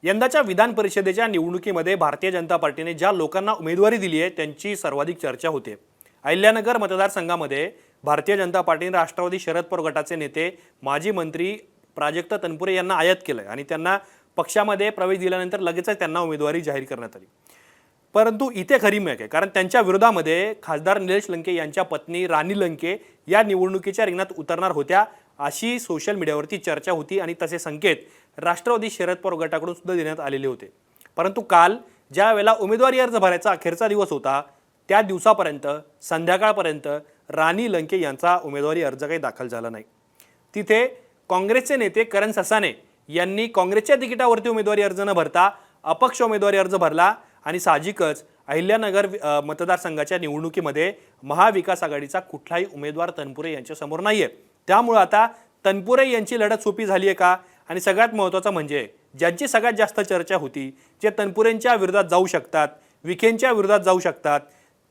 यंदाच्या विधान परिषदेच्या निवडणुकीमध्ये भारतीय जनता पार्टीने ज्या लोकांना उमेदवारी दिली आहे त्यांची सर्वाधिक चर्चा होते। अहिल्यानगर मतदारसंघामध्ये भारतीय जनता पार्टीने राष्ट्रवादी शरद पवार गटाचे नेते माजी मंत्री प्राजक्त तनपुरे यांना आयात केलं आणि त्यांना पक्षामध्ये प्रवेश दिल्यानंतर लगेचच त्यांना उमेदवारी जाहीर करण्यात आली। परंतु इथे खरी मेक आहे, कारण त्यांच्या विरोधामध्ये खासदार निलेश लंके यांच्या पत्नी राणी लंके या निवडणुकीच्या रिंगणात उतरणार होत्या अशी सोशल मीडियावरती चर्चा होती आणि तसे संकेत राष्ट्रवादी शरद पवार गटाकडून सुद्धा देण्यात आलेले होते। परंतु काल ज्या वेळेला उमेदवारी अर्ज भरायचा अखेरचा दिवस होता त्या दिवसापर्यंत संध्याकाळपर्यंत राणी लंके यांचा उमेदवारी अर्ज काही दाखल झाला नाही। तिथे काँग्रेसचे नेते करण ससाने यांनी काँग्रेसच्या तिकिटावरती उमेदवारी अर्ज न भरता अपक्ष उमेदवारी अर्ज भरला आणि साहजिकच अहिल्यानगर मतदारसंघाच्या निवडणुकीमध्ये महाविकास आघाडीचा कुठलाही उमेदवार तनपुरे यांच्या समोर नाहीये। त्यामुळे आता तनपुरे यांची लढत सोपी झाली आहे का? आणि सगळ्यात महत्त्वाचं म्हणजे ज्यांची सगळ्यात जास्त चर्चा होती, जे तनपुरेंच्या विरोधात जाऊ शकतात, विखेंच्या विरोधात जाऊ शकतात,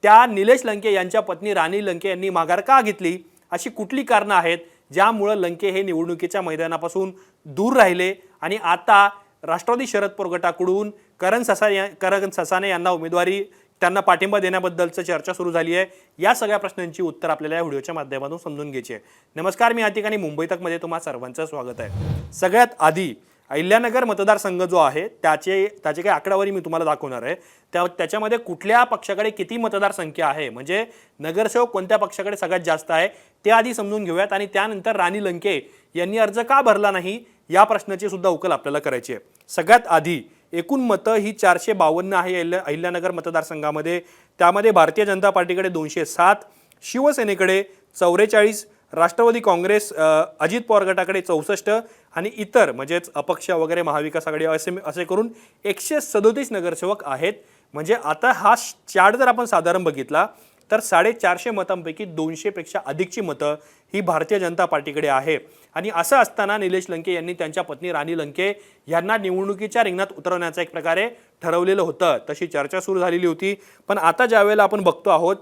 त्या निलेश लंके यांच्या पत्नी राणी लंके यांनी माघार का घेतली, अशी कुठली कारणं आहेत ज्यामुळे लंके हे निवडणुकीच्या मैदानापासून दूर राहिले आणि आता राष्ट्रवादी शरद पवार गटाकडून करण ससाने यांना उमेदवारी त्यांना पाठिंबा देण्याबद्दलची चर्चा सुरू झाली आहे। या सगळ्या प्रश्नांची उत्तर आपल्याला या व्हिडिओच्या माध्यमातून समजून घ्यायची आहे। नमस्कार, मी आतिक आणि मुंबई तकमध्ये तुम्हा सर्वांचं स्वागत आहे। सगळ्यात आधी अहिल्यानगर मतदारसंघ जो आहे त्याची काही आकडावारी मी तुम्हाला दाखवणार आहे। त्याच्यामध्ये कुठल्या पक्षाकडे किती मतदार संख्या आहे, म्हणजे नगरसेवक कोणत्या पक्षाकडे सगळ्यात जास्त आहे ते आधी समजून घेऊयात आणि त्यानंतर राणी लंके यांनी अर्ज का भरला नाही या प्रश्नाची सुद्धा उकल आपल्याला करायची आहे। सगळ्यात आधी एकूण मतं ही 452 आहे अहिल्यानगर मतदारसंघामध्ये। त्यामध्ये भारतीय जनता पार्टीकडे 207, शिवसेनेकडे 44, राष्ट्रवादी काँग्रेस अजित पवार गटाकडे 64 आणि इतर म्हणजेच अपक्ष वगैरे महाविकास आघाडी असे करून 137 नगरसेवक आहेत। म्हणजे आता हा चार्ट जर आपण साधारण बघितला तर 450 मतांपैकी 200 पेक्षा अधिकची मतं ही भारतीय जनता पार्टीकडे आहे। आणि असं असताना निलेश लंके यांनी त्यांच्या पत्नी राणी लंके यांना निवडणुकीच्या रिंगणात उतरवण्याचं एक प्रकारे ठरवलेलं होतं, तशी चर्चा सुरू झालेली होती। पण आता ज्या वेळेला आपण बघतो आहोत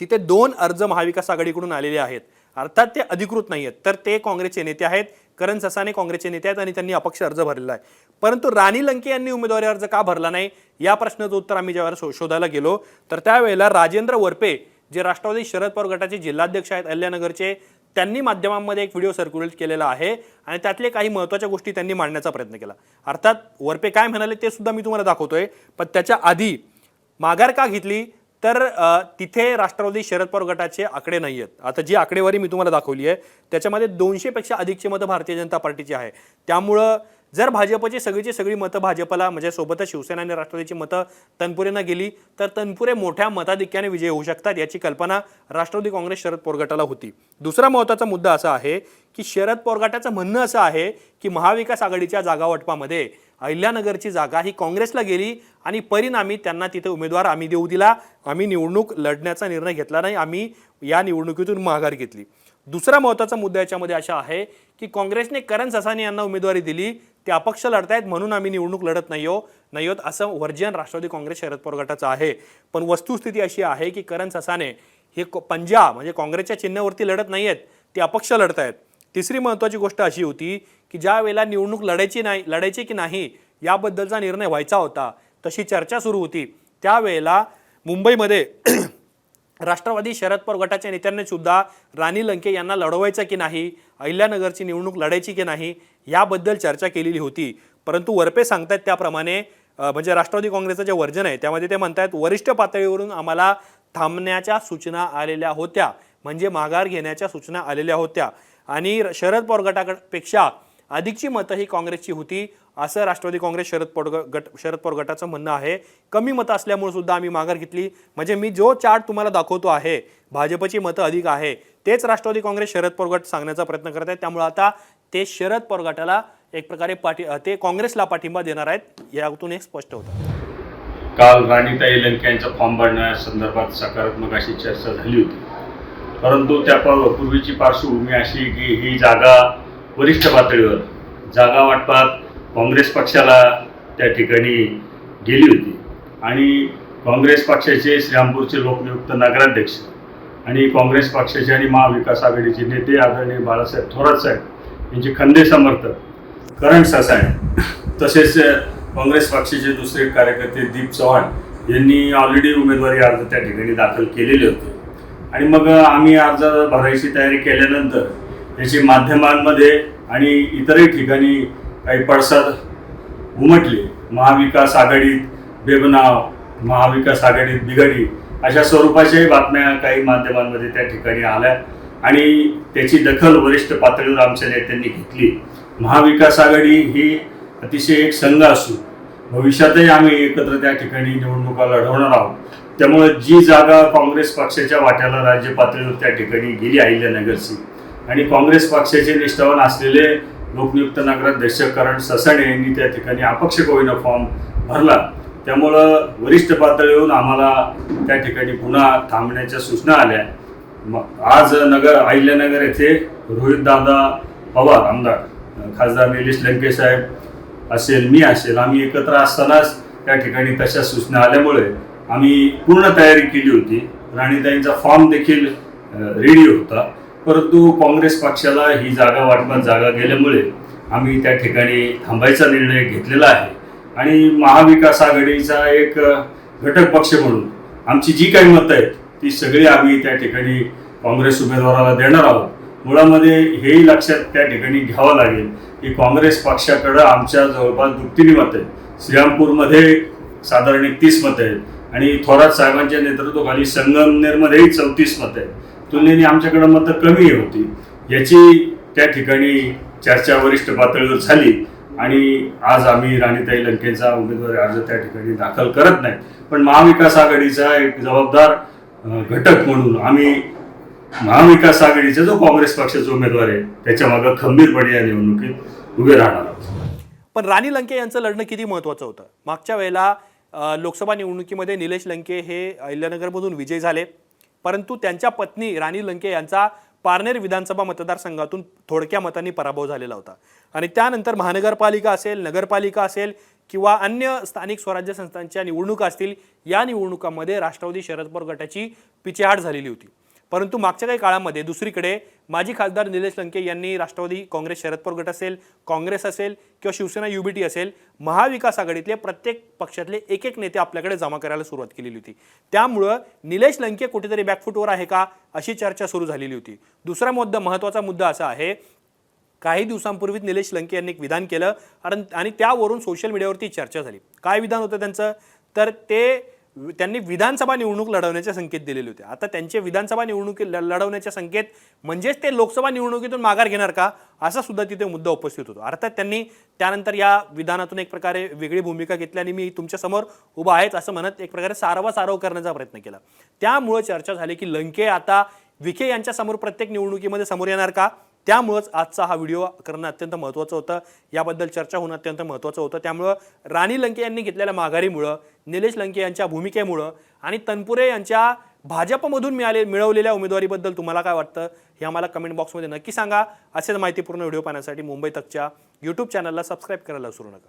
तिथे 2 अर्ज महाविकास आघाडीकडून आलेले आहेत, अर्थात ते अधिकृत नाही आहेत, तर ते काँग्रेसचे नेते आहेत। करण ससाने काँग्रेसचे नेते आहेत आणि त्यांनी अपक्ष अर्ज भरलेला आहे। परंतु राणी लंके यांनी उमेदवारी अर्ज का भरला नाही या प्रश्नाचं उत्तर आम्ही ज्यावेळेला शोधायला गेलो तर त्यावेळेला राजेंद्र वरपे जे राष्ट्रवादी शरद पवार गटाचे जिल्हाध्यक्ष आहेत अहिल्यानगरचे, त्यांनी माध्यमांमध्ये एक व्हिडिओ सर्क्युलेट केलेला आहे आणि त्यातले काही महत्त्वाच्या गोष्टी त्यांनी मांडण्याचा प्रयत्न केला। अर्थात वरपे काय म्हणाले ते सुद्धा मी तुम्हाला दाखवतोय। पण त्याच्या आधी माघार का घेतली तर तिथे राष्ट्रवादी शरद पवार गटाचे आकडे नाही आहेत। आता जी आकडेवारी मी तुम्हाला दाखवली आहे त्याच्यामध्ये 200 पेक्षा अधिकची मतं भारतीय जनता पार्टीची आहे। त्यामुळं जर भाजपची सगळी मतं भाजपला म्हणजे सोबतच शिवसेना आणि राष्ट्रवादीची मतं तनपुरेंना गेली तर तनपुरे मोठ्या मताधिक्याने विजयी होऊ शकतात याची कल्पना राष्ट्रवादी काँग्रेस शरद पवार गटाला होती। दुसरा महत्त्वाचा मुद्दा असा आहे की शरद पवार गटाचं म्हणणं असं आहे की महाविकास आघाडीच्या जागा वाटपामध्ये अहिल्यानगरची जागा ही काँग्रेसला गेली आणि परिणामी त्यांना तिथे उमेदवार आम्ही देऊ दिला, आम्ही निवडणूक लढण्याचा निर्णय घेतला नाही, आम्ही या निवडणुकीतून माघार घेतली। दुसरा महत्त्वाचा मुद्दा याच्यामध्ये असा आहे की काँग्रेसने करण ससाने यांना उमेदवारी दिली, ते अपक्ष लढतायत म्हणून आम्ही निवडणूक लढत नाही आहोत असं वर्जन राष्ट्रवादी काँग्रेस शरद पवार गटाचं आहे। पण वस्तुस्थिती अशी आहे की करण ससाने हे पंजा म्हणजे काँग्रेसच्या चिन्हावरती लढत नाही आहेत, ते अपक्ष लढतायत। तिसरी महत्त्वाची गोष्ट अशी होती की ज्या वेळेला निवडणूक लढायची की नाही याबद्दलचा निर्णय व्हायचा होता, तशी चर्चा सुरू होती, त्यावेळेला मुंबईमध्ये राष्ट्रवादी शरद पवार गटाच्या नेत्यांनी सुद्धा राणी लंके यांना लढवायचं की नाही, अहिल्यानगरची निवडणूक लढायची की नाही याबद्दल चर्चा केलेली होती। परंतु वरपे सांगतायत त्याप्रमाणे म्हणजे राष्ट्रवादी काँग्रेसचं जे वर्जन आहे त्यामध्ये ते म्हणतायत वरिष्ठ पातळीवरून आम्हाला थांबण्याच्या सूचना आलेल्या होत्या, म्हणजे माघार घेण्याच्या सूचना आलेल्या होत्या आणि शरद पवार गटापेक्षा अधिकची मतं ही काँग्रेसची होती असं राष्ट्रवादी काँग्रेस शरद पवार गटाचं म्हणणं आहे। कमी मतं असल्यामुळे सुद्धा आम्ही माघार घेतली, म्हणजे मी जो चार्ट तुम्हाला दाखवतो आहे भाजपची मतं अधिक आहे तेच राष्ट्रवादी काँग्रेस शरद पवार गट सांगण्याचा प्रयत्न करत आहेत। त्यामुळे आता ते शरद पवार गटाला एक प्रकारे ते काँग्रेसला पाठिंबा देणार आहेत, यातून एक स्पष्ट होतं। काल राणीताई लंके यांचा फॉर्म भरण्यासंदर्भात सकारात्मक अशी चर्चा झाली होती, परंतु त्या पूर्वीची पार्श्वभूमी अशी की ही जागा वरिष्ठ पातळीवर जागा वाटपात काँग्रेस पक्षाला त्या ठिकाणी गेली होती आणि काँग्रेस पक्षाचे श्रीरामपूरचे लोकनियुक्त नगराध्यक्ष आणि काँग्रेस पक्षाचे आणि महाविकास आघाडीचे नेते आदरणीय बाळासाहेब थोरात साहेब यांचे खंदे समर्थक करण ससाने तसेच काँग्रेस पक्षाचे दुसरे कार्यकर्ते दीप चव्हाण यांनी ऑलरेडी उमेदवारी अर्ज त्या ठिकाणी दाखल केलेले होते आणि मग आम्ही अर्ज भरायची तयारी केल्यानंतर याचे माध्यमांमध्ये आणि इतरही ठिकाणी काही पडसाद उमटले. महाविकास आघाडीत बेबनाव, महाविकास आघाडीत बिघाडी अशा स्वरूपाच्याही बातम्या काही माध्यमांमध्ये त्या ठिकाणी आल्या आणि त्याची दखल वरिष्ठ पातळीवर आमच्या नेत्यांनी घेतली. महाविकास आघाडी ही अतिशय एक संघ असून भविष्यातही आम्ही एकत्र त्या ठिकाणी निवडणुका लढवणार आहोत. त्यामुळे जी जागा काँग्रेस पक्षाच्या वाट्याला राज्य पातळीवर त्या ठिकाणी गेली अहिल्यानगरची आणि काँग्रेस पक्षाचे निष्ठावान असलेले लोकनियुक्त नगराध्यक्ष करण ससाणे यांनी त्या ठिकाणी अपक्ष कोविना फॉर्म भरला. त्यामुळं वरिष्ठ पातळीवरून आम्हाला त्या ठिकाणी पुन्हा थांबण्याच्या सूचना आल्या. आज अहिल्यानगर येथे रोहितदादा पवार आमदार, खासदार निलेश लंके साहेब असेल, मी असेल, आम्ही एकत्र असतानाच त्या ठिकाणी तशा सूचना आल्यामुळे आम्ही पूर्ण तयारी केली होती. राणीताईंचा फॉर्म देखील रेडी होता, परंतु काँग्रेस पक्षाला ही जागा वाटपात जागा गेल्यामुळे आम्ही त्या ठिकाणी थांबायचा निर्णय घेतलेला आहे आणि महाविकास आघाडीचा एक घटक पक्ष म्हणून आमची जी काही मतं आहेत ती सगळी आम्ही त्या ठिकाणी काँग्रेस उमेदवाराला देणार आहोत. मुळामध्ये हेही लक्षात त्या ठिकाणी घ्यावं लागेल की काँग्रेस पक्षाकडं आमच्या जवळपास दुपटीने मतं आहेत. श्रीरामपूरमध्ये साधारण 31 मतं आहेत आणि थोरात साहेबांच्या नेतृत्वाखाली संगमनेरमध्येही 34 मतं आहेत. तुलनेने आमच्याकडं मतं कमी होती. याची त्या ठिकाणी चर्चा वरिष्ठ पातळीवर झाली आणि आज आम्ही राणीताई लंकेचा उमेदवारी अर्ज त्या ठिकाणी दाखल करत नाही. पण महाविकास आघाडीचा एक जबाबदार घटक म्हणून आम्ही महाविकास आघाडीचा जो काँग्रेस पक्षाचा उमेदवार आहे त्याच्या मागे खंबीरपणे या निवडणुकीत उभे राहणार आहोत. पण राणी लंके यांचं लढणं किती महत्त्वाचं होतं? मागच्या वेळेला लोकसभा निवडणुकीमध्ये निलेश लंके हे अहिल्यानगरमधून विजयी झाले, परंतु त्यांच्या पत्नी राणी लंके यांचा पारनेर विधानसभा मतदारसंघातून थोडक्या मतांनी पराभव झालेला होता आणि त्यानंतर महानगरपालिका असेल, नगरपालिका असेल किंवा अन्य स्थानिक स्वराज्य संस्थांच्या निवडणुका असतील, या निवडणुकांमध्ये राष्ट्रवादी शरद पवार गटाची पिछेहाट झालेली होती. परंतु मागच्या काही काळामध्ये दुसरीकडे माजी खासदार निलेश लंके यांनी राष्ट्रवादी काँग्रेस शरद पवार गट असेल, काँग्रेस असेल किंवा शिवसेना UBT असेल, महाविकास आघाडीतले प्रत्येक पक्षातले एक एक नेते आपल्याकडे जमा करायला सुरुवात केलेली होती. त्यामुळं निलेश लंके कुठेतरी बॅकफुटवर आहे का अशी चर्चा सुरू झालेली होती. दुसरा महत्त्वाचा मुद्दा असा आहे, काही दिवसांपूर्वीच निलेश लंके यांनी एक विधान केलं आणि त्यावरून सोशल मीडियावरती चर्चा झाली. काय विधान होतं त्यांचं? तर त्यांनी विधानसभा निवडणूक लढवण्याचे संकेत दिलेले होते. आता त्यांचे विधानसभा निवडणूक लढवण्याचे संकेत म्हणजेच ते लोकसभा निवडणुकीतून माघार घेणार का, असा सुद्धा तिथे मुद्दा उपस्थित होतो. अर्थात त्यांनी त्यानंतर या विधानातून एक प्रकारे वेगळी भूमिका घेतली आणि मी तुमच्यासमोर उभा आहेच असं म्हणत एक प्रकारे सारवा करण्याचा प्रयत्न केला. त्यामुळे चर्चा झाली की लंके आता विखे यांच्या समोर प्रत्येक निवडणुकीमध्ये समोर येणार का. त्यामुळेच आजचा हा व्हिडिओ करणं अत्यंत महत्त्वाचं होतं, याबद्दल चर्चा होणं अत्यंत महत्त्वाचं होतं. त्यामुळं राणी लंके यांनी घेतलेल्या माघारीमुळं, निलेश लंके यांच्या भूमिकेमुळं आणि तनपुरे यांच्या भाजपमधून मिळवलेल्या उमेदवारीबद्दल तुम्हाला काय वाटतं हे आम्हाला कमेंट बॉक्समध्ये नक्की सांगा. असेच माहितीपूर्ण व्हिडिओ पाहण्यासाठी मुंबई तकच्या YouTube चॅनलला सबस्क्राईब करायला विसरू नका.